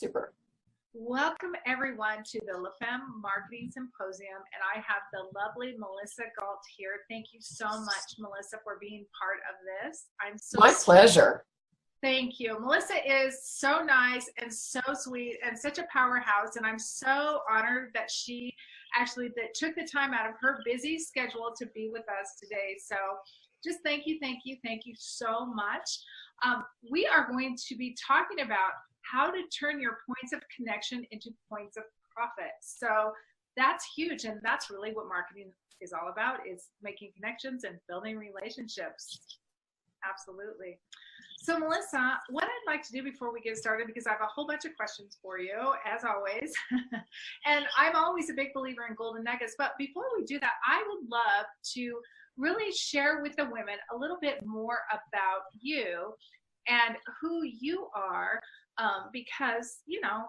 Super. Welcome everyone to the LFM Marketing Symposium, and I have the lovely Melissa Galt here. Thank you so much, Melissa, for being part of this. I'm so My pleasure. Thank you. Melissa is so nice and so sweet and such a powerhouse, and I'm so honored that she actually took the time out of her busy schedule to be with us today. So just thank you so much. We are going to be talking about how to turn your points of connection into points of profit. So that's huge, and that's really what marketing is all about, is making connections and building relationships. Absolutely. So Melissa, what I'd like to do before we get started, because I have a whole bunch of questions for you, as always, and I'm always a big believer in golden nuggets, but before we do that, I would love to really share with the women a little bit more about you and who you are, because, you know,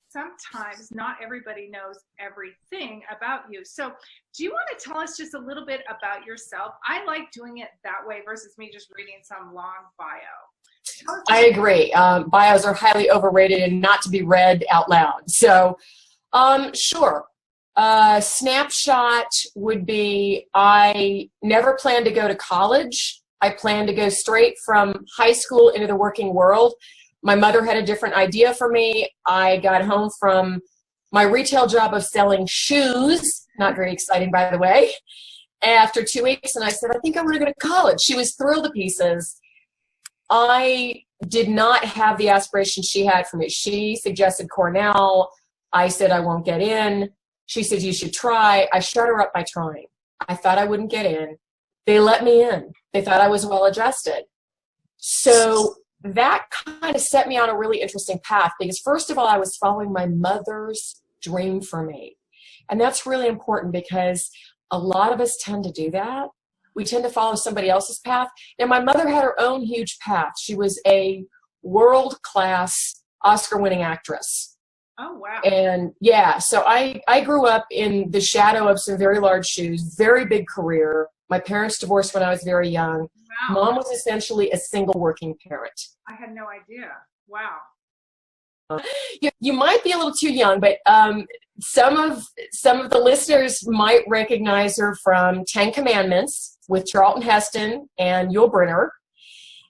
sometimes not everybody knows everything about you. So do you want to tell us just a little bit about yourself? I like doing it that way versus me just reading some long bio. I agree. Bios are highly overrated and not to be read out loud. So, sure. Snapshot would be, I never planned to go to college. I planned to go straight from high school into the working world. My mother had a different idea for me. I got home from my retail job of selling shoes, not very exciting, by the way, after 2 weeks, and I said, I think I want to go to college. She was thrilled to pieces. I did not have the aspirations she had for me. She suggested Cornell. I said, I won't get in. She said, you should try. I shut her up by trying. I thought I wouldn't get in. They let me in. They thought I was well-adjusted. So that kind of set me on a really interesting path, because first of all, I was following my mother's dream for me. And that's really important, because a lot of us tend to do that. We tend to follow somebody else's path. And my mother had her own huge path. She was a world-class Oscar-winning actress. Oh, wow. And yeah, so I grew up in the shadow of some very large shoes, very big career. My parents divorced when I was very young. Wow. Mom was essentially a single working parent. I had no idea. Wow. You might be a little too young, but some of the listeners might recognize her from 10 Commandments with Charlton Heston and Yul Brynner.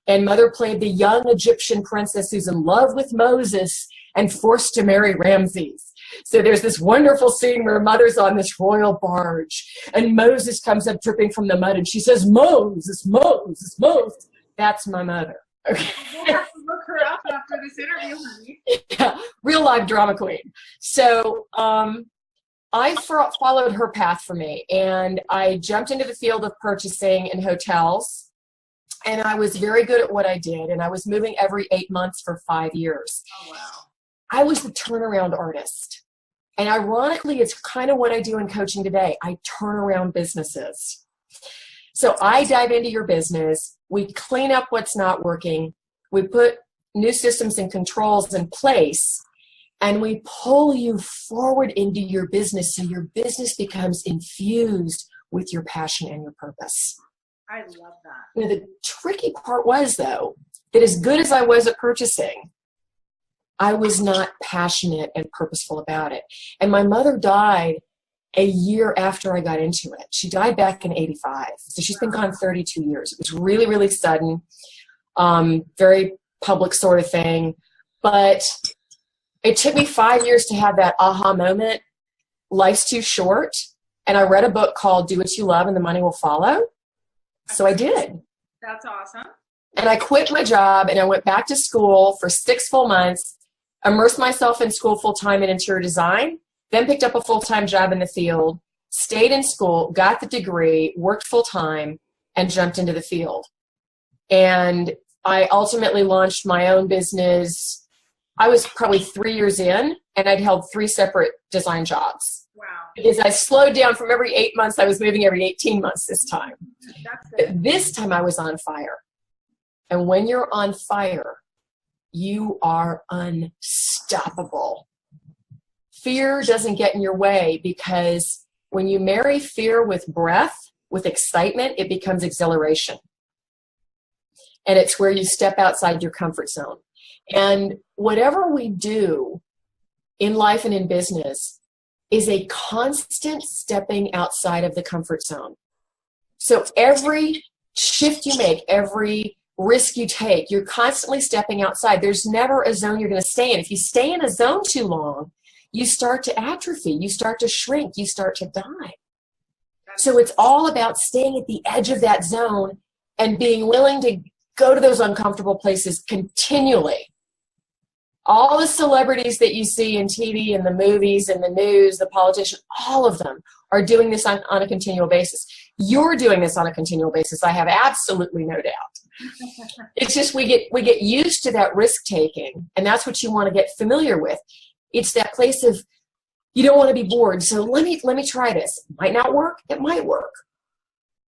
And Mother played the young Egyptian princess who's in love with Moses and forced to marry Ramses. So there's this wonderful scene where Mother's on this royal barge, and Moses comes up dripping from the mud, and she says, Moses, Moses, Moses. That's my mother. Okay. We'll have to look her up after this interview, honey. Yeah, real live drama queen. So I followed her path for me, and I jumped into the field of purchasing in hotels, and I was very good at what I did, and I was moving every 8 months for 5 years. Oh, wow. I was the turnaround artist. And ironically, it's kind of what I do in coaching today. I turn around businesses. So I dive into your business. We clean up what's not working. We put new systems and controls in place. And we pull you forward into your business so your business becomes infused with your passion and your purpose. I love that. You know, the tricky part was, though, that as good as I was at purchasing, I was not passionate and purposeful about it. And my mother died a year after I got into it. She died back in '85. So she's been gone 32 years. It was really, really sudden, very public sort of thing. But it took me 5 years to have that aha moment. Life's too short. And I read a book called Do What You Love and the Money Will Follow. So I did. That's awesome. And I quit my job, and I went back to school for 6 full months. Immersed myself in school full-time in interior design, then picked up a full-time job in the field, stayed in school, got the degree, worked full-time, and jumped into the field. And I ultimately launched my own business. I was probably 3 years in, and I'd held 3 separate design jobs. Wow. Because I slowed down from every 8 months, I was moving every 18 months this time. That's But this time I was on fire. And when you're on fire, you are unstoppable. Fear doesn't get in your way, because when you marry fear with breath, with excitement, it becomes exhilaration. And it's where you step outside your comfort zone. And whatever we do in life and in business is a constant stepping outside of the comfort zone. So every shift you make, every risk you take, you're constantly stepping outside. There's never a zone you're going to stay in. If you stay in a zone too long, you start to atrophy, you start to shrink, you start to die. So it's all about staying at the edge of that zone and being willing to go to those uncomfortable places continually. All the celebrities that you see in TV and the movies and the news, the politicians, all of them are doing this on a continual basis. You're doing this on a continual basis. I have absolutely no doubt. It's just we get used to that risk taking, and that's what you want to get familiar with. It's that place of you don't want to be bored, so let me try this. It might not work. It might work.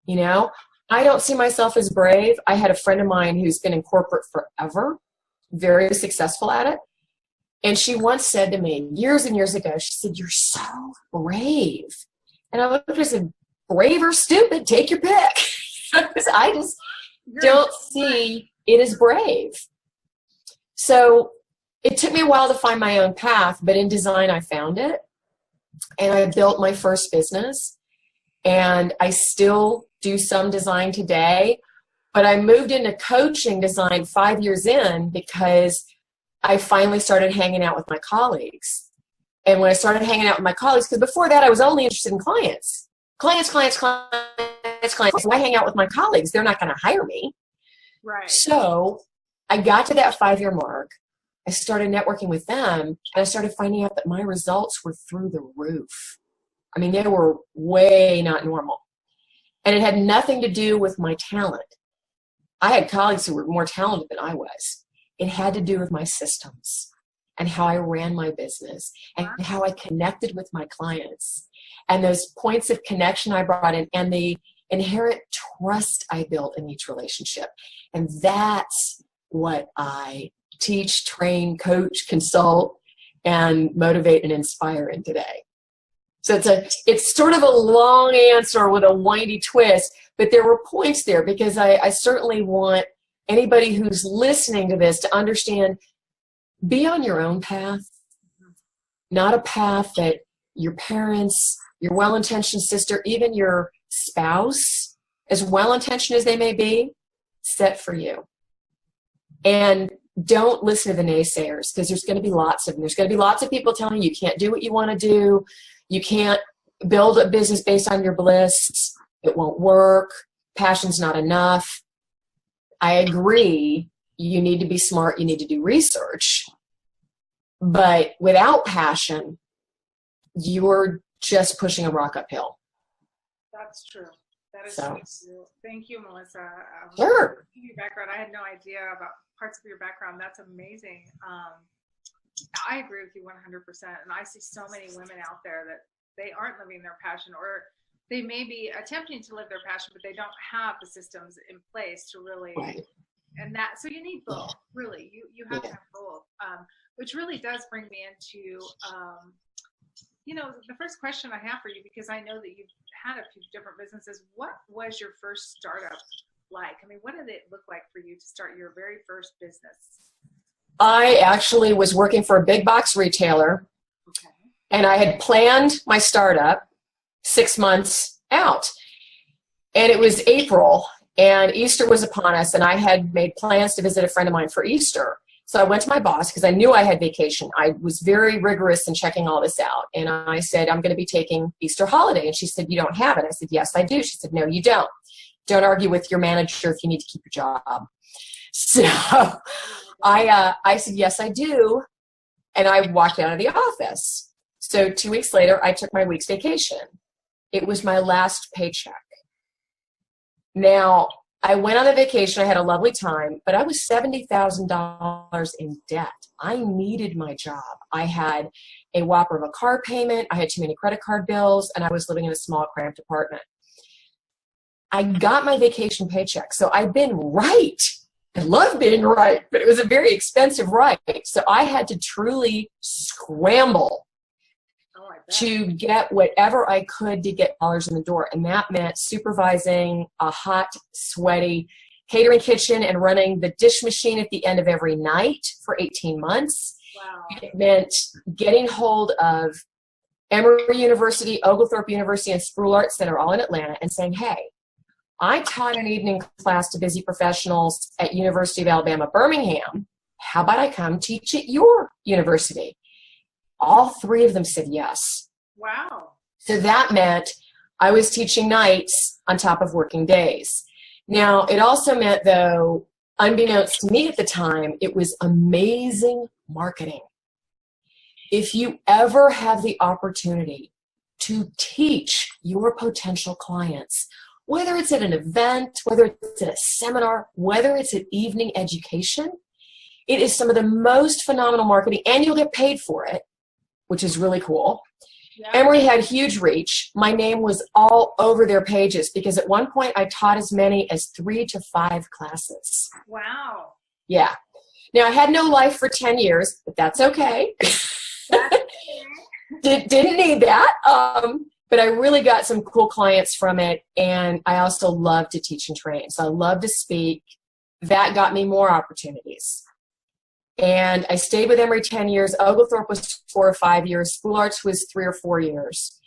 You know, I don't see myself as brave. I had a friend of mine who's been in corporate forever, very successful at it. And she once said to me years and years ago, she said, "You're so brave." And I looked at her and said, "Brave or stupid, take your pick." Because I just don't see it as brave. So it took me a while to find my own path, but in design I found it. And I built my first business. And I still do some design today. But I moved into coaching design 5 years in because I finally started hanging out with my colleagues. And when I started hanging out with my colleagues, because before that I was only interested in clients. Clients. If I hang out with my colleagues, they're not going to hire me. Right. So I got to that 5-year mark. I started networking with them, and I started finding out that my results were through the roof. I mean, they were way not normal. And it had nothing to do with my talent. I had colleagues who were more talented than I was. It had to do with my systems and how I ran my business and how I connected with my clients and those points of connection I brought in and the inherent trust I built in each relationship. And that's what I teach, train, coach, consult, and motivate and inspire in today. So it's sort of a long answer with a windy twist, but there were points there because I certainly want anybody who's listening to this to understand, be on your own path, not a path that your parents, your well-intentioned sister, even your spouse, as well-intentioned as they may be, set for you. And don't listen to the naysayers because there's going to be lots of them. There's going to be lots of people telling you can't do what you want to do. You can't build a business based on your bliss. It won't work. Passion's not enough. I agree. You need to be smart. You need to do research. But without passion, you're just pushing a rock uphill. That's true. That is so true. Thank you, Melissa. Sure. Your background. I had no idea about parts of your background. That's amazing. I agree with you 100%. And I see so many women out there that they aren't living their passion, or they may be attempting to live their passion, but they don't have the systems in place to really, right. And that, so you need both, really. You have to have both, which really does bring me into, you know, the first question I have for you, because I know that you've had a few different businesses. What was your first startup like? I mean, what did it look like for you to start your very first business? I actually was working for a big box retailer, and I had planned my startup 6 months out. And it was April, and Easter was upon us, and I had made plans to visit a friend of mine for Easter. So I went to my boss because I knew I had vacation. I was very rigorous in checking all this out. And I said, I'm going to be taking Easter holiday. And she said, you don't have it. I said, yes, I do. She said, no, you don't. Don't argue with your manager if you need to keep your job. So I said, yes, I do. And I walked out of the office. So 2 weeks later, I took my week's vacation. It was my last paycheck. Now, I went on a vacation. I had a lovely time, but I was $70,000 in debt. I needed my job. I had a whopper of a car payment. I had too many credit card bills, and I was living in a small, cramped apartment. I got my vacation paycheck, so I'd been right. I love being right, but it was a very expensive right. So I had to truly scramble to get whatever I could to get dollars in the door. And that meant supervising a hot, sweaty catering kitchen and running the dish machine at the end of every night for 18 months. Wow. It meant getting hold of Emory University, Oglethorpe University, and Sproul Arts that are all in Atlanta and saying, hey, I taught an evening class to busy professionals at University of Alabama, Birmingham. How about I come teach at your university? All three of them said yes. Wow. So that meant I was teaching nights on top of working days. Now, it also meant, though, unbeknownst to me at the time, it was amazing marketing. If you ever have the opportunity to teach your potential clients, whether it's at an event, whether it's at a seminar, whether it's at evening education, it is some of the most phenomenal marketing, and you'll get paid for it, which is really cool. Yeah. Emory had huge reach. My name was all over their pages because at one point I taught as many as 3 to 5 classes. Wow. Yeah. Now, I had no life for 10 years, but that's okay. Didn't need that. But I really got some cool clients from it, and I also love to teach and train. So I love to speak. That got me more opportunities. And I stayed with Emory 10 years. Oglethorpe was 4 or 5 years. Sproul Arts was 3 or 4 years.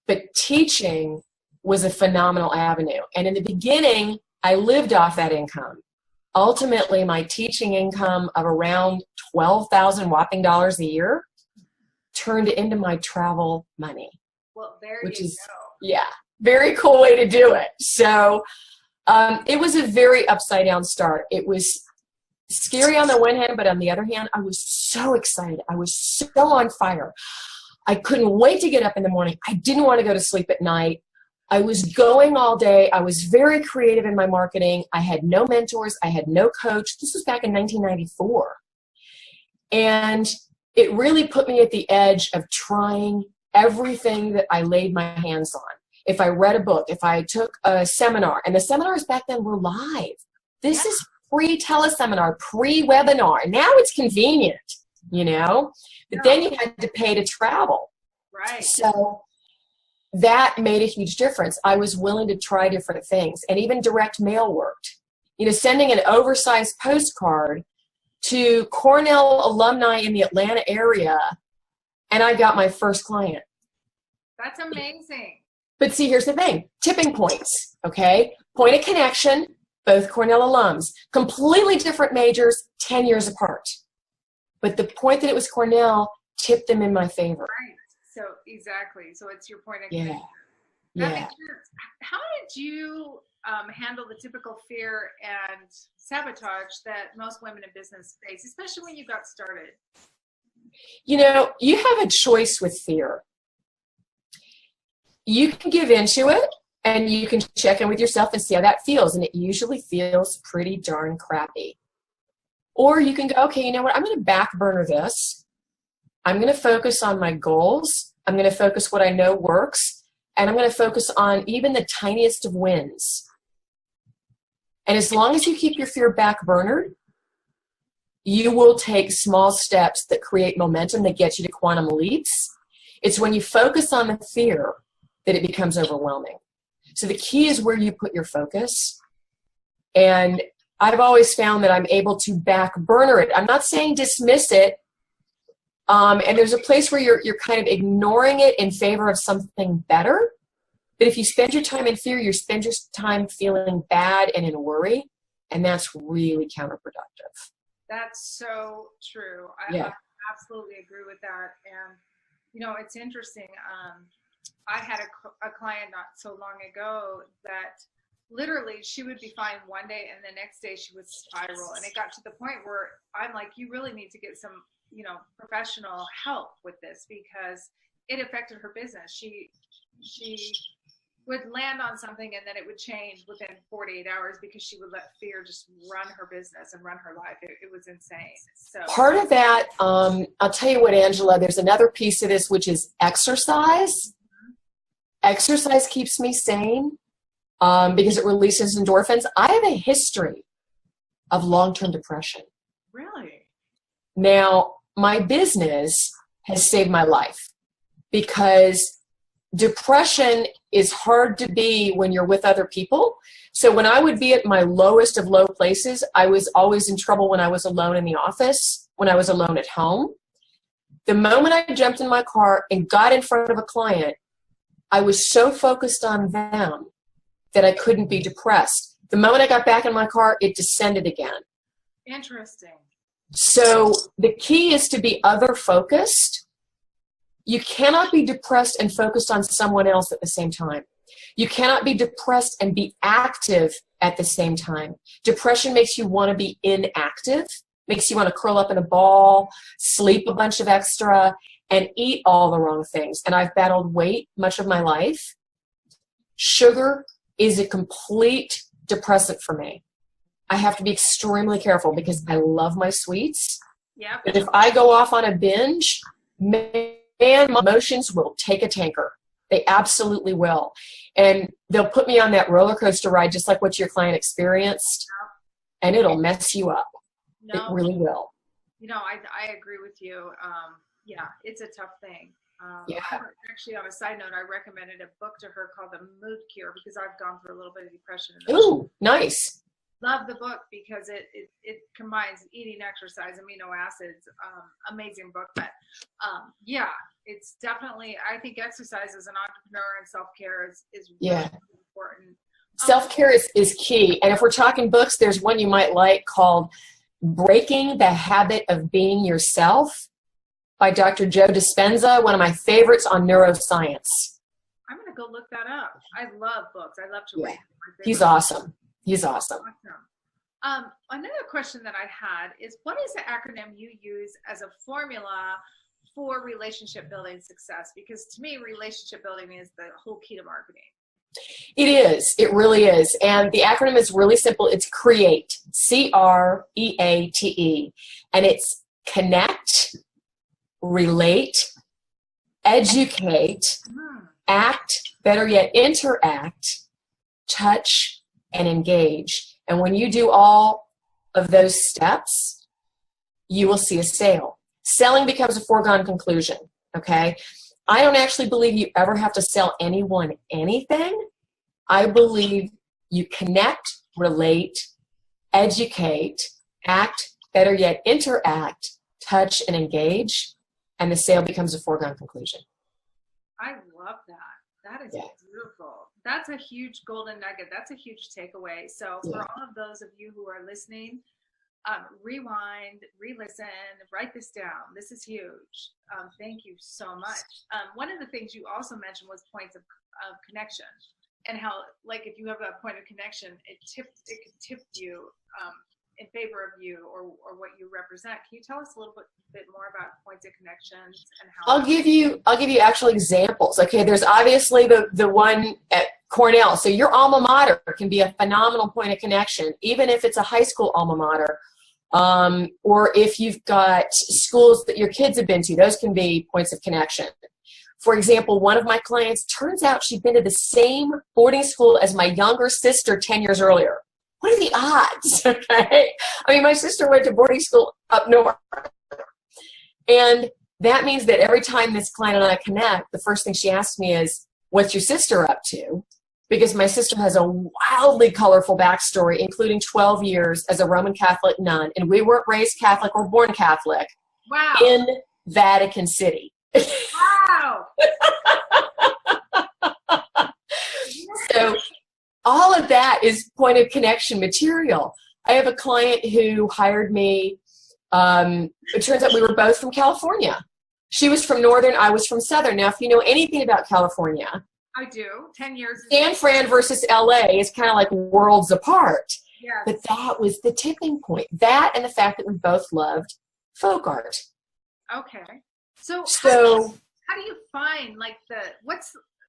But teaching was a phenomenal avenue. And in the beginning, I lived off that income. Ultimately, my teaching income of around $12,000 whopping dollars a year turned into my travel money. Well, there which you is, go. yeah, very cool way to do it. So it was a very upside down start. It was scary on the one hand, but on the other hand, I was so excited. I was so on fire. I couldn't wait to get up in the morning. I didn't want to go to sleep at night. I was going all day. I was very creative in my marketing. I had no mentors. I had no coach. This was back in 1994. And it really put me at the edge of trying everything that I laid my hands on. If I read a book, if I took a seminar, and the seminars back then were live. This is pre-teleseminar, pre-webinar. Now it's convenient, you know, but then you had to pay to travel. Right. So that made a huge difference. I was willing to try different things, and even direct mail worked. You know, sending an oversized postcard to Cornell alumni in the Atlanta area, and I got my first client. That's amazing. But see, here's the thing. Tipping points, okay? Point of connection, both Cornell alums. Completely different majors, 10 years apart. But the point that it was Cornell tipped them in my favor. Right. So, exactly. So, it's your point of Yeah. connection. That Yeah. makes sense. How did you handle the typical fear and sabotage that most women in business face, especially when you got started? You know, you have a choice with fear. You can give into it, and you can check in with yourself and see how that feels, and it usually feels pretty darn crappy. Or you can go, okay, you know what, I'm going to back burner this. I'm going to focus on my goals. I'm going to focus what I know works, and I'm going to focus on even the tiniest of wins. And as long as you keep your fear back burnered, you will take small steps that create momentum that get you to quantum leaps. It's when you focus on the fear that it becomes overwhelming. So the key is where you put your focus. And I've always found that I'm able to back burner it. I'm not saying dismiss it. And there's a place where you're kind of ignoring it in favor of something better. But if you spend your time in fear, you spend your time feeling bad and in worry. And that's really counterproductive. That's so true. I absolutely agree with that. And, you know, it's interesting. I had a client not so long ago that literally she would be fine one day and the next day she would spiral. And it got to the point where I'm like, you really need to get some, you know, professional help with this because it affected her business. She would land on something and then it would change within 48 hours because she would let fear just run her business and run her life. It was insane. So part of that, I'll tell you what, Angela, there's another piece of this, which is exercise. Mm-hmm. Exercise keeps me sane because it releases endorphins. I have a history of long-term depression. Really? Now, my business has saved my life because depression is hard to be when you're with other people. So when I would be at my lowest of low places, I was always in trouble when I was alone in the office, when I was alone at home. The moment I jumped in my car and got in front of a client, I was so focused on them that I couldn't be depressed. The moment I got back in my car, it descended again. Interesting. So the key is to be other focused. You cannot be depressed and focused on someone else at the same time. You cannot be depressed and be active at the same time. Depression makes you want to be inactive, makes you want to curl up in a ball, sleep a bunch of extra, and eat all the wrong things. And I've battled weight much of my life. Sugar is a complete depressant for me. I have to be extremely careful because I love my sweets. Yep. But if I go off on a binge, man, my emotions will take a tanker. They absolutely will. And they'll put me on that roller coaster ride, just like what your client experienced, and it'll mess you up. No, it really will. You know, I agree with you. Yeah, it's a tough thing. Yeah. Actually, on a side note, I recommended a book to her called The Mood Cure because I've gone through a little bit of depression. Ooh, nice. Love the book because it combines eating, exercise, amino acids. Amazing book. But yeah, it's definitely, I think exercise as an entrepreneur and self-care is really important. Self-care is key. And if we're talking books, there's one you might like called Breaking the Habit of Being Yourself by Dr. Joe Dispenza, one of my favorites on neuroscience. I'm going to go look that up. I love books. I love to read. He's awesome. He's awesome. Another question that I had is, what is the acronym you use as a formula for relationship building success? Because to me, relationship building is the whole key to marketing. It is. It really is. And the acronym is really simple. It's CREATE, CREATE. And it's connect, relate, educate, act, better yet, interact, touch, and engage. And when you do all of those steps, you will see a sale. Selling becomes a foregone conclusion, okay? I don't actually believe you ever have to sell anyone anything. I believe you connect, relate, educate, act, better yet, interact, touch, and engage, and the sale becomes a foregone conclusion. I love that. That is beautiful. That's a huge golden nugget. That's a huge takeaway. So for all of those of you who are listening, rewind, re-listen, write this down. This is huge. Thank you so much. One of the things you also mentioned was points of connection, and how, like, if you have a point of connection, it could tip you in favor of you or what you represent. Can you tell us a little bit more about points of connections and how? I'll give you actual examples. Okay, there's obviously the one at Cornell. So your alma mater can be a phenomenal point of connection, even if it's a high school alma mater. Or if you've got schools that your kids have been to, those can be points of connection. For example, one of my clients, turns out she'd been to the same boarding school as my younger sister 10 years earlier. What are the odds? Okay. I mean, my sister went to boarding school up north. And that means that every time this client and I connect, the first thing she asks me is, what's your sister up to? Because my sister has a wildly colorful backstory, including 12 years as a Roman Catholic nun. And we weren't raised Catholic or born Catholic. Wow. In Vatican City. Wow. So all of that is point of connection material. I have a client who hired me. It turns out we were both from California. She was from Northern, I was from Southern. Now, if you know anything about California, I do. 10 years. San Fran versus LA is kind of like worlds apart. Yes. But that was the tipping point. That and the fact that we both loved folk art. Okay. So how do you find like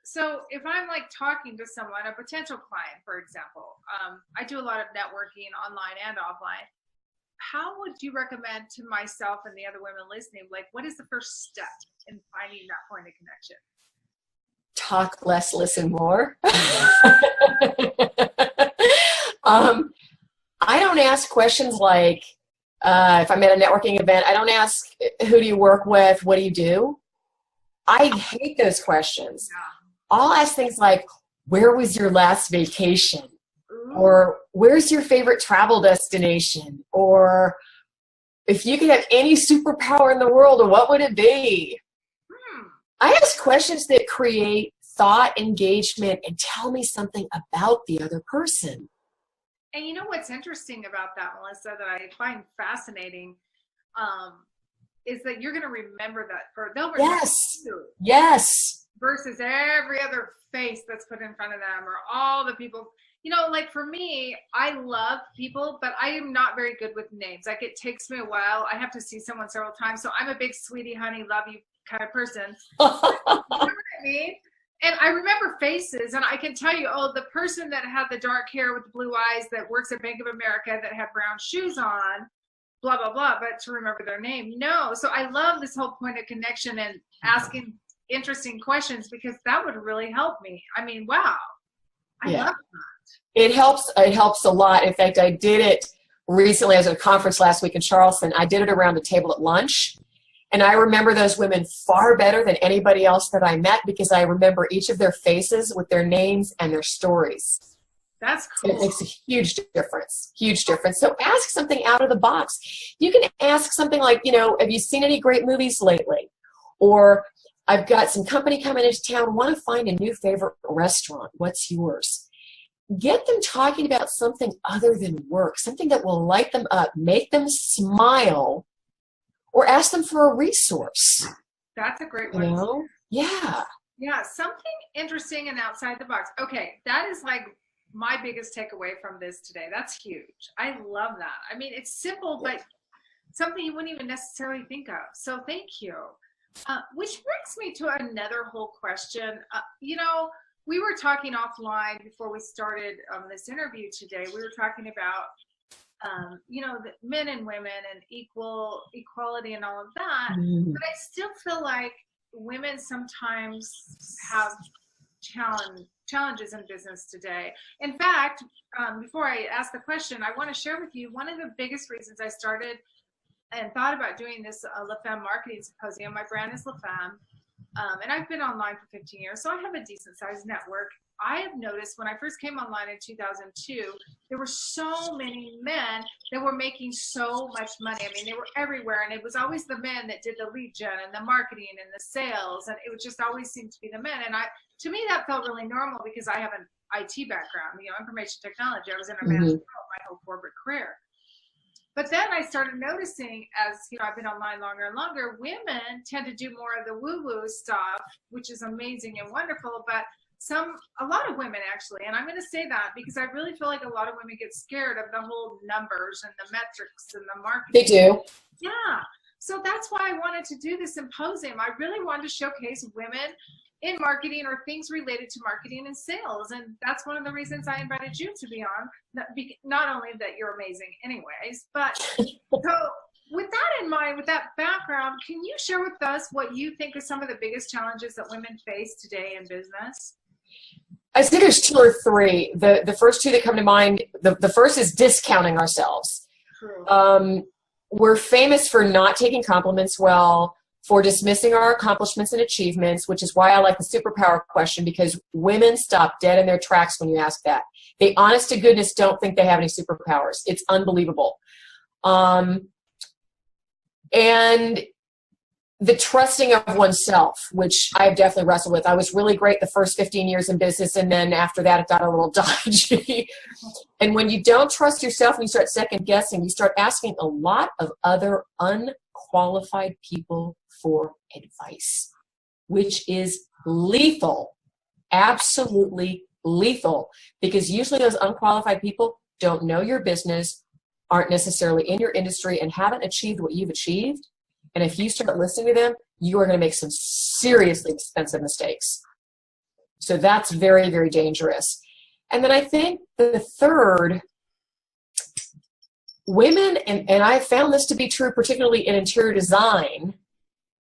so if I'm like talking to someone, a potential client, for example, I do a lot of networking online and offline. How would you recommend to myself and the other women listening, like, what is the first step in finding that point of connection? Talk less, listen more. I don't ask questions like, if I'm at a networking event, I don't ask, who do you work with? What do you do? I hate those questions. I'll ask things like, where was your last vacation? Ooh. Or where's your favorite travel destination? Or if you could have any superpower in the world, what would it be? I ask questions that create thought, engagement, and tell me something about the other person. And you know what's interesting about that, Melissa, that I find fascinating, is that you're going to remember that, or they'll remember Yes. you Yes. versus every other face that's put in front of them, or all the people. You know, like for me, I love people, but I am not very good with names. Like it takes me a while. I have to see someone several times. So I'm a big sweetie, honey, love you kind of person. You know what I mean? And I remember faces, and I can tell you, oh, the person that had the dark hair with the blue eyes that works at Bank of America that had brown shoes on, blah, blah, blah, but to remember their name, no. So I love this whole point of connection and asking interesting questions, because that would really help me. I mean, wow. I love that. It helps a lot. In fact, I did it recently. I was at a conference last week in Charleston. I did it around the table at lunch. And I remember those women far better than anybody else that I met, because I remember each of their faces with their names and their stories. That's cool. It makes a huge difference, huge difference. So ask something out of the box. You can ask something like, you know, have you seen any great movies lately? Or I've got some company coming into town, want to find a new favorite restaurant. What's yours? Get them talking about something other than work, something that will light them up, make them smile, or ask them for a resource. That's a great one. You know? Yeah. Yeah, something interesting and outside the box. Okay, that is like my biggest takeaway from this today. That's huge. I love that. I mean, it's simple, but something you wouldn't even necessarily think of. So thank you. Which brings me to another whole question. You know, we were talking offline before we started this interview today. We were talking about, you know, the men and women and equality and all of that. Mm. But I still feel like women sometimes have challenges in business today. In fact, before I ask the question, I want to share with you one of the biggest reasons I started and thought about doing this LFM marketing symposium. My brand is LFM. And I've been online for 15 years, so I have a decent sized network. I have noticed when I first came online in 2002, there were so many men that were making so much money. I mean, they were everywhere, and it was always the men that did the lead gen and the marketing and the sales, and it would just always seem to be the men. And to me, that felt really normal, because I have an IT background, you know, information technology. I was in a management role my whole corporate career. But then I started noticing, as you know, I've been online longer and longer, women tend to do more of the woo-woo stuff, which is amazing and wonderful, but a lot of women actually, and I'm going to say that because I really feel like a lot of women get scared of the whole numbers and the metrics and the marketing. They do. Yeah. So that's why I wanted to do this symposium. I really wanted to showcase women in marketing or things related to marketing and sales. And that's one of the reasons I invited you to be on. Not only that you're amazing anyways, but so with that in mind, with that background, can you share with us what you think are some of the biggest challenges that women face today in business? I think there's two or three. The first two that come to mind, the first is discounting ourselves. True. We're famous for not taking compliments well, for dismissing our accomplishments and achievements, which is why I like the superpower question, because women stop dead in their tracks when you ask that. They, honest to goodness, don't think they have any superpowers. It's unbelievable. And the trusting of oneself, which I've definitely wrestled with. I was really great the first 15 years in business, and then after that, it got a little dodgy. And when you don't trust yourself and you start second guessing, you start asking a lot of other unqualified people for advice, which is lethal, absolutely lethal, because usually those unqualified people don't know your business, aren't necessarily in your industry, and haven't achieved what you've achieved. And if you start listening to them, you are going to make some seriously expensive mistakes. So that's very, very dangerous. And then I think the third, women, and I found this to be true particularly in interior design,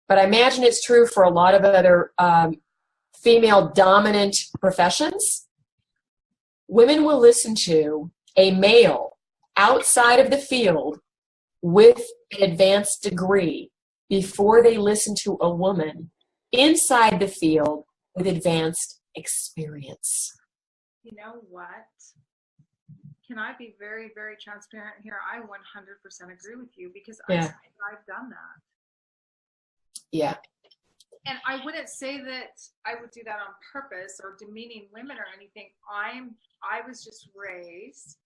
but I imagine it's true for a lot of other female-dominant professions. Women will listen to a male outside of the field with an advanced degree before they listen to a woman inside the field with advanced experience. You know what? Can I be very, very transparent here? I 100% agree with you because Yeah. I've done that. Yeah. And I wouldn't say that I would do that on purpose or demeaning women or anything. I was just raised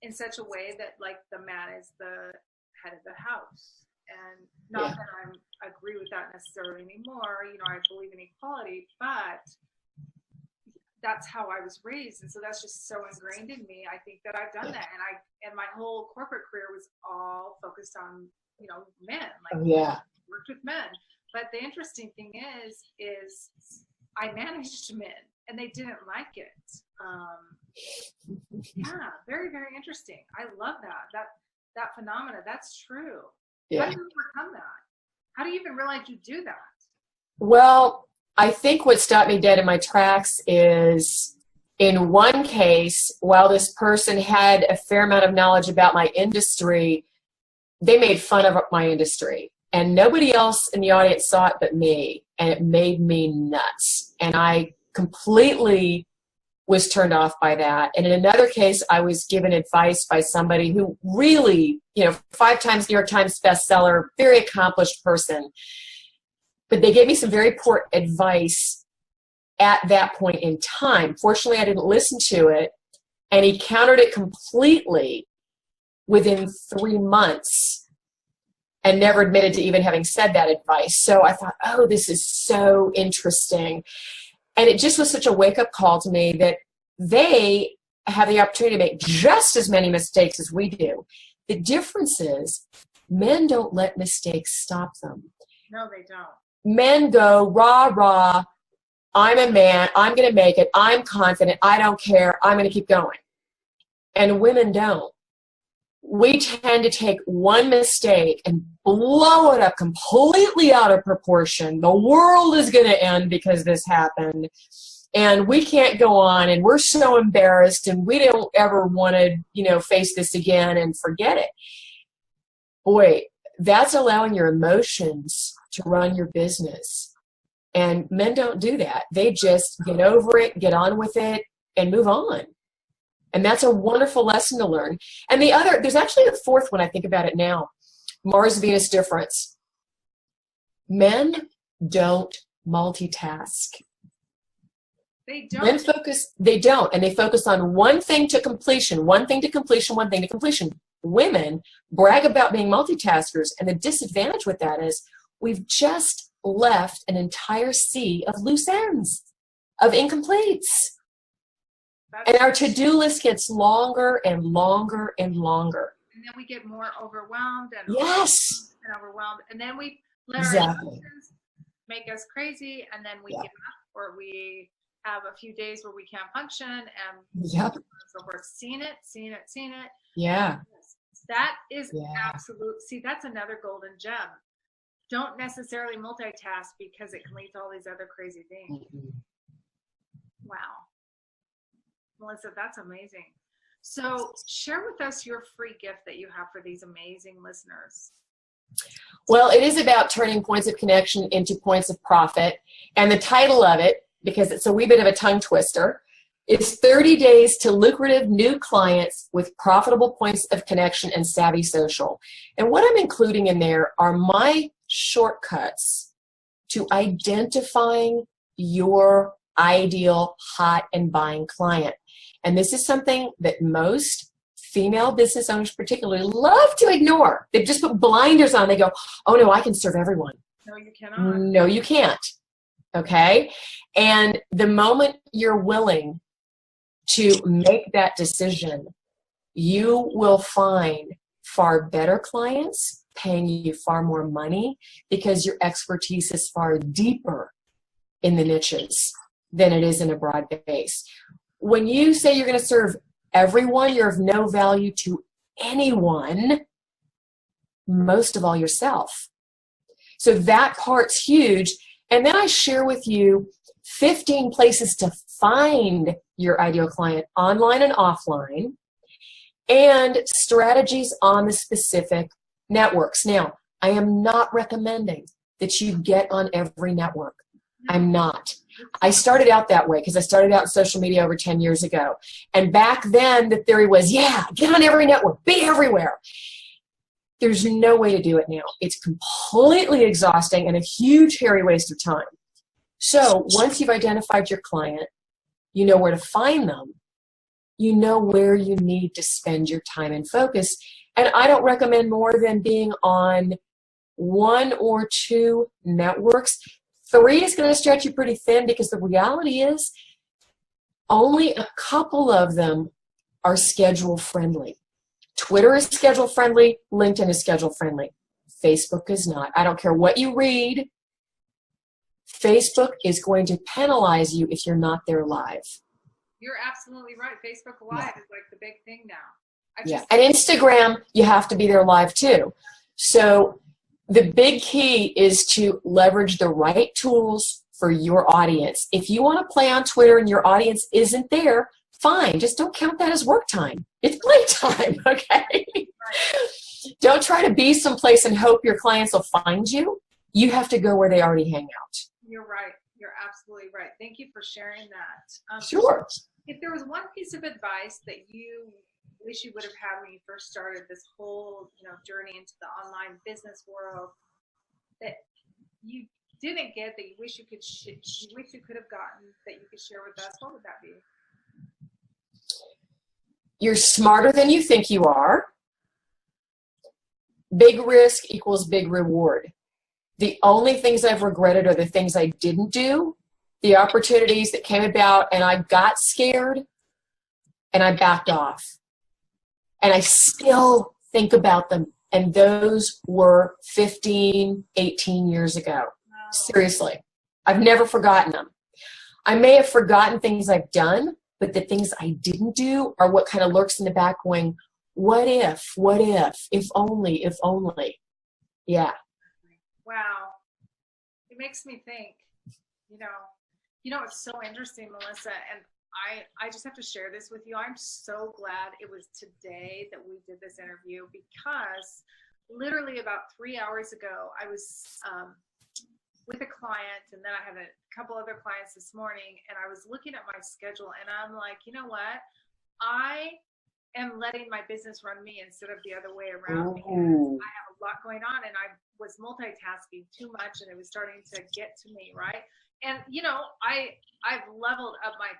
in such a way that like the man is the head of the house. And not that I agree with that necessarily anymore. You know, I believe in equality, but that's how I was raised. And so that's just so ingrained in me. I think that I've done that. And my whole corporate career was all focused on, you know, men. Like worked with men. But the interesting thing is I managed men and they didn't like it. Yeah, very, very interesting. I love that phenomena. That's true. Yeah. How do you overcome that? How do you even realize you do that? Well, I think what stopped me dead in my tracks is, in one case, while this person had a fair amount of knowledge about my industry, they made fun of my industry. And nobody else in the audience saw it but me. And it made me nuts. And I completely was turned off by that. And in another case, I was given advice by somebody who really, you know, 5 times New York Times bestseller, very accomplished person. But they gave me some very poor advice at that point in time. Fortunately, I didn't listen to it. And he countered it completely within 3 months and never admitted to even having said that advice. So I thought, oh, this is so interesting. And it just was such a wake-up call to me that they have the opportunity to make just as many mistakes as we do. The difference is men don't let mistakes stop them. No, they don't. Men go, rah, rah, I'm a man, I'm going to make it, I'm confident, I don't care, I'm going to keep going. And women don't. We tend to take one mistake and blow it up completely out of proportion. The world is going to end because this happened. And we can't go on, and we're so embarrassed, and we don't ever want to, you know, face this again and forget it. Boy, that's allowing your emotions to run your business. And men don't do that. They just get over it, get on with it, and move on. And that's a wonderful lesson to learn. And there's actually a fourth one, I think about it now. Mars-Venus difference. Men don't multitask. They don't. They don't. And they focus on one thing to completion, one thing to completion, one thing to completion. Women brag about being multitaskers. And the disadvantage with that is we've just left an entire sea of loose ends, of incompletes. And our to-do list gets longer and longer and longer. And then we get more overwhelmed and overwhelmed. And then we let our emotions make us crazy, and then we give up, or we have a few days where we can't function, and so we're seeing it. Yeah. That is absolute. See, that's another golden gem. Don't necessarily multitask because it can lead to all these other crazy things. Mm-hmm. Wow. Melissa, that's amazing. So share with us your free gift that you have for these amazing listeners. Well, it is about turning points of connection into points of profit. And the title of it, because it's a wee bit of a tongue twister, is 30 Days to Lucrative New Clients with Profitable Points of Connection and Savvy Social. And what I'm including in there are my shortcuts to identifying your ideal hot and buying client. And this is something that most female business owners particularly love to ignore. They just put blinders on. They go, oh no, I can serve everyone. No, you cannot. No, you can't. Okay? And the moment you're willing to make that decision, you will find far better clients paying you far more money because your expertise is far deeper in the niches than it is in a broad base. When you say you're going to serve everyone, you're of no value to anyone, most of all yourself. So that part's huge. And then I share with you 15 places to find your ideal client online and offline, and strategies on the specific networks. Now, I am not recommending that you get on every network. I'm not. I started out that way because I started out in social media over 10 years ago. And back then the theory was, yeah, get on every network, be everywhere. There's no way to do it now. It's completely exhausting and a huge, hairy waste of time. So once you've identified your client, you know where to find them, you know where you need to spend your time and focus. And I don't recommend more than being on 1 or 2 networks. 3 is going to stretch you pretty thin because the reality is only a couple of them are schedule friendly. Twitter is schedule friendly. LinkedIn is schedule friendly. Facebook is not. I don't care what you read. Facebook is going to penalize you if you're not there live. You're absolutely right. Facebook Live is like the big thing now. And Instagram, you have to be there live too. So the big key is to leverage the right tools for your audience. If you want to play on Twitter and your audience isn't there, fine. Just don't count that as work time. It's playtime, okay? Don't try to be someplace and hope your clients will find you. You have to go where they already hang out. You're right. You're absolutely right. Thank you for sharing that. Sure. If there was one piece of advice that you wish you would have had when you first started this whole, journey into the online business world that you didn't get, that you wish you could have gotten, that you could share with us, what would that be? You're smarter than you think you are. Big risk equals big reward. The only things I've regretted are the things I didn't do, the opportunities that came about, and I got scared and I backed off. And I still think about them. And those were 15, 18 years ago. Wow. Seriously. I've never forgotten them. I may have forgotten things I've done, but the things I didn't do are what kind of lurks in the back going, what if, if only. Yeah. Wow. It makes me think, it's so interesting, Melissa, and I just have to share this with you. I'm so glad it was today that we did this interview, because literally about 3 hours ago, I was with a client, and then I had a couple other clients this morning, and I was looking at my schedule, and I'm like, you know what? I am letting my business run me instead of the other way around, because I have a lot going on, and I was multitasking too much, and it was starting to get to me, right? And, I've leveled up my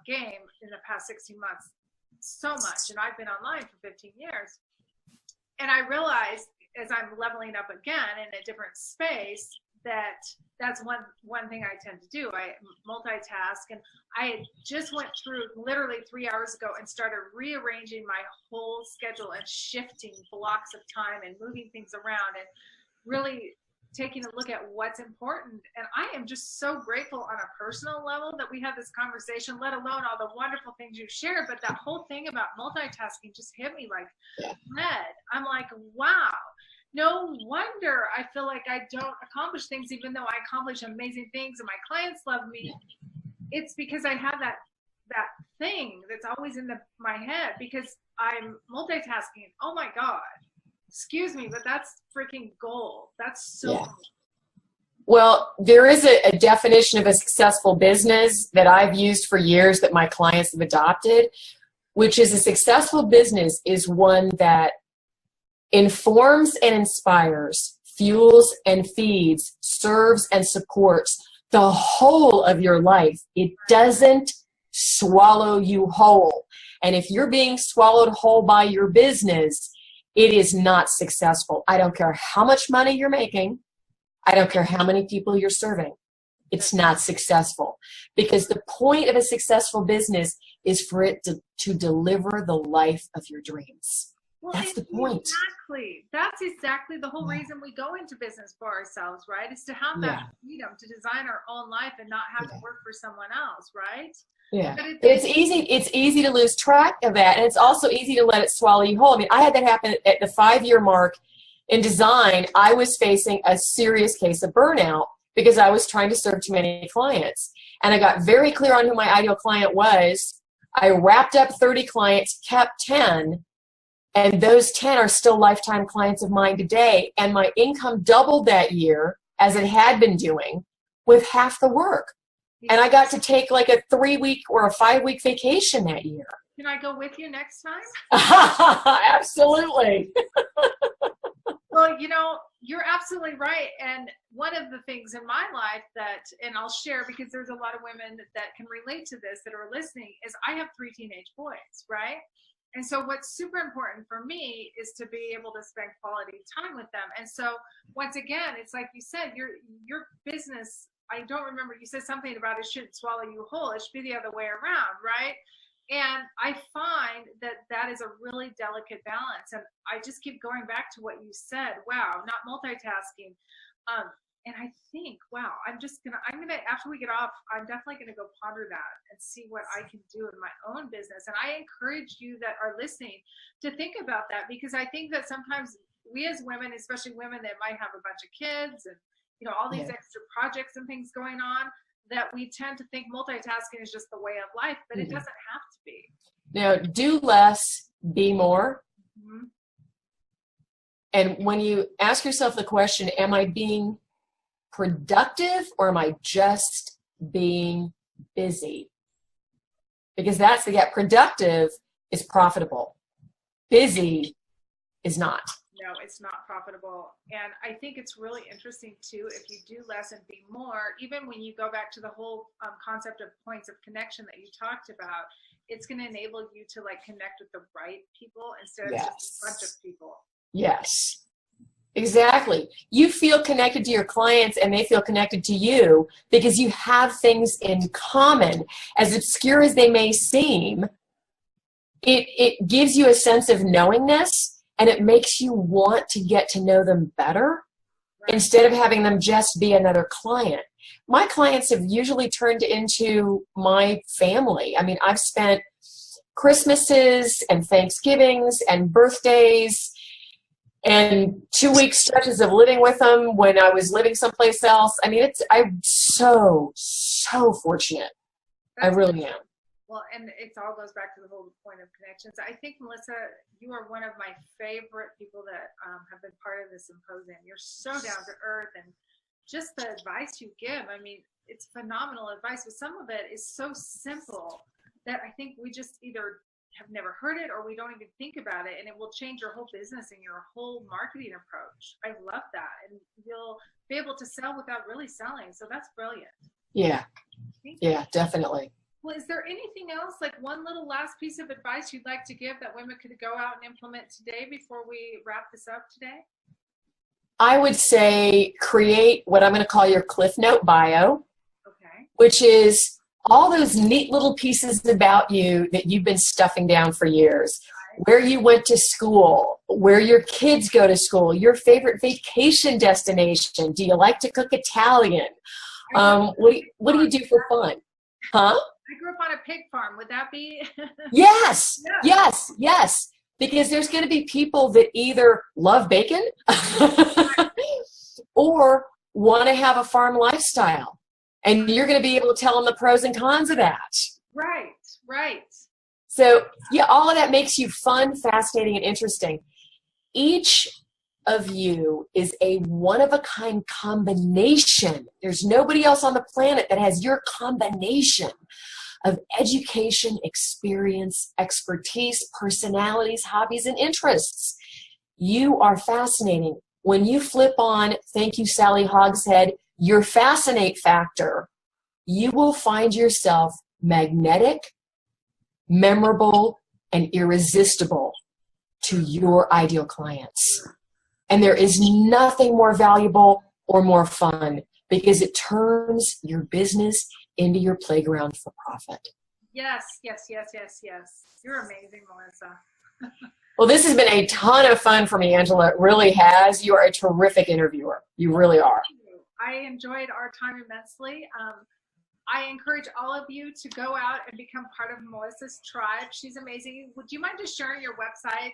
game in the past 16 months so much, and I've been online for 15 years. And I realized as I'm leveling up again in a different space that that's one thing I tend to do. I multitask, and I just went through literally 3 hours ago and started rearranging my whole schedule and shifting blocks of time and moving things around and really taking a look at what's important. And I am just so grateful on a personal level that we had this conversation, let alone all the wonderful things you shared. But that whole thing about multitasking just hit me like lead. I'm like, wow, no wonder I feel like I don't accomplish things, even though I accomplish amazing things and my clients love me. It's because I have that thing that's always in my head, because I'm multitasking. Oh my God. Excuse me, but that's freaking gold. That's so cool. Well, there is a definition of a successful business that I've used for years that my clients have adopted, which is a successful business is one that informs and inspires, fuels and feeds, serves and supports the whole of your life. It doesn't swallow you whole. And if you're being swallowed whole by your business, it is not successful. I don't care how much money you're making. I don't care how many people you're serving. It's not successful, because the point of a successful business is for it to deliver the life of your dreams. Well, that's the point. Exactly. That's exactly the whole reason we go into business for ourselves, right? Is to have that freedom to design our own life and not have to work for someone else, right? Yeah, it's easy to lose track of that, and it's also easy to let it swallow you whole. I mean, I had that happen at the 5-year mark in design. I was facing a serious case of burnout because I was trying to serve too many clients, and I got very clear on who my ideal client was. I wrapped up 30 clients, kept 10, and those 10 are still lifetime clients of mine today, and my income doubled that year, as it had been doing, with half the work. And I got to take like a 3-week or a 5-week vacation that year. Can I go with you next time? Absolutely. Well, you know, you're absolutely right. And one of the things in my life that, and I'll share because there's a lot of women that can relate to this that are listening, is I have 3 teenage boys, right? And so what's super important for me is to be able to spend quality time with them. And so once again, it's like you said, your business, I don't remember, you said something about it shouldn't swallow you whole. It should be the other way around, right? And I find that that is a really delicate balance. And I just keep going back to what you said. Wow, not multitasking. And I think, wow, I'm gonna, after we get off, I'm definitely gonna go ponder that and see what I can do in my own business. And I encourage you that are listening to think about that, because I think that sometimes we as women, especially women that might have a bunch of kids and, you know, all these extra projects and things going on, that we tend to think multitasking is just the way of life, but it doesn't have to be. Now, do less, be more. And when you ask yourself the question, am I being productive or am I just being busy? Because that's the gap. Productive is profitable. Busy is not. No, it's not profitable. And I think it's really interesting too, if you do less and be more, even when you go back to the whole concept of points of connection that you talked about, it's going to enable you to like connect with the right people instead of just a bunch of people. Yes, exactly. You feel connected to your clients and they feel connected to you because you have things in common. As obscure as they may seem, it gives you a sense of knowingness. And it makes you want to get to know them better instead of having them just be another client. My clients have usually turned into my family. I mean, I've spent Christmases and Thanksgivings and birthdays and 2-week stretches of living with them when I was living someplace else. I mean, I'm so fortunate. I really am. Well, and it all goes back to the whole point of connections. I think, Melissa, you are one of my favorite people that have been part of this symposium. You're so down to earth, and just the advice you give. I mean, it's phenomenal advice, but some of it is so simple that I think we just either have never heard it or we don't even think about it, and it will change your whole business and your whole marketing approach. I love that. And you'll be able to sell without really selling. So that's brilliant. Yeah. Yeah, definitely. Well, is there anything else, like one little last piece of advice you'd like to give that women could go out and implement today before we wrap this up today? I would say create what I'm going to call your Cliff Note bio, okay, which is all those neat little pieces about you that you've been stuffing down for years. Where you went to school, where your kids go to school, your favorite vacation destination. Do you like to cook Italian? What do you do for fun? Huh? I grew up on a pig farm. Would that be? Yes, yes. Because there's going to be people that either love bacon or want to have a farm lifestyle. And you're going to be able to tell them the pros and cons of that. Right. So, yeah, all of that makes you fun, fascinating, and interesting. Each of you is a one-of-a-kind combination. There's nobody else on the planet that has your combination of education, experience, expertise, personalities, hobbies, and interests. You are fascinating. When you flip on, thank you, Sally Hogshead, your fascinate factor, you will find yourself magnetic, memorable, and irresistible to your ideal clients. And there is nothing more valuable or more fun because it turns your business into your playground for profit. Yes. You're amazing, Melissa. Well, this has been a ton of fun for me, Angela. It really has. You are a terrific interviewer. You really are. I enjoyed our time immensely. I encourage all of you to go out and become part of Melissa's tribe. She's amazing. Would you mind just sharing your website?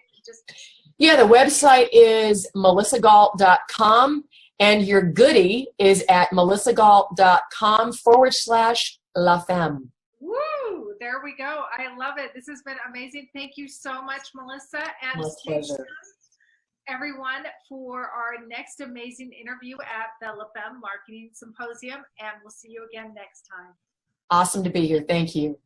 Yeah, the website is melissagalt.com, and your goodie is at melissagalt.com/LaFemme. Woo! There we go. I love it. This has been amazing. Thank you so much, Melissa. And my pleasure. everyone for our next amazing interview at the LFM Marketing Symposium, and we'll see you again next time. Awesome to be here. Thank you.